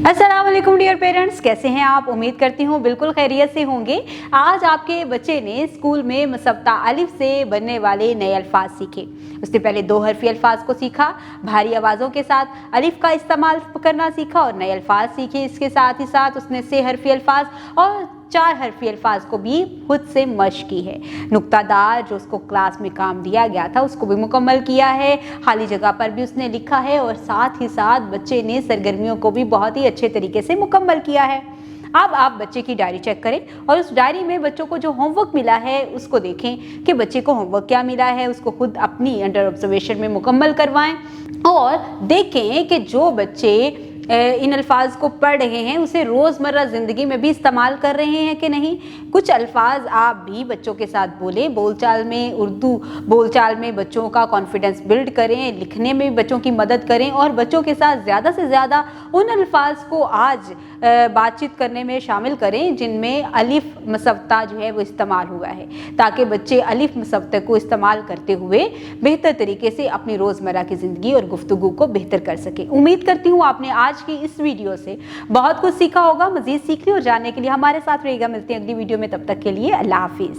अस्सलाम वालेकुम dear parents, कैसे हैं आप? उम्मीद करती हूँ बिल्कुल खैरियत से होंगे। आज आपके बच्चे ने स्कूल में मसब्ता अलिफ से बनने वाले नए अल्फाज सीखे। उसने पहले 2 हरफी अल्फाज को सीखा, भारी आवाज़ों के साथ अलिफ का इस्तेमाल करना सीखा और नए अल्फाज सीखे। इसके साथ ही साथ उसने 6 हरफी अल्फाज और 4 हरफी अल्फाज को भी खुद से मश्क की है। नुक्तादार जो उसको क्लास में काम दिया गया था उसको भी मुकम्मल किया है, खाली जगह पर भी उसने लिखा है और साथ ही साथ बच्चे ने सरगर्मियों को भी बहुत ही अच्छे तरीके से मुकम्मल किया है। अब आप बच्चे की डायरी चेक करें और उस डायरी में बच्चों को जो होमवर्क मिला है उसको देखें कि बच्चे को होमवर्क क्या मिला है, उसको खुद अपनी अंडर ऑब्जर्वेशन में मुकम्मल करवाएं और देखें कि जो बच्चे इन अल्फाज को पढ़ रहे हैं उसे रोज़मर्रा ज़िंदगी में भी इस्तेमाल कर रहे हैं कि नहीं। कुछ अल्फाज आप भी बच्चों के साथ बोलें, बोलचाल में, उर्दू बोलचाल में बच्चों का कॉन्फिडेंस बिल्ड करें, लिखने में भी बच्चों की मदद करें और बच्चों के साथ ज़्यादा से ज़्यादा उन अल्फाज को आज बातचीत करने में शामिल करें जिनमें अलिफ मसब्ता जो है वो इस्तेमाल हुआ है, ताकि बच्चे अलिफ मसब्ते को इस्तेमाल करते हुए बेहतर तरीके से अपनी रोज़मर्रा की ज़िंदगी और गुफ्तगू को बेहतर कर सकें। उम्मीद करती हूँ आपने आज की इस वीडियो से बहुत कुछ सीखा होगा। मज़ीद सीखने और जानने के लिए हमारे साथ रहिएगा। मिलते हैं अगली वीडियो में, तब तक के लिए अल्लाह हाफिज़।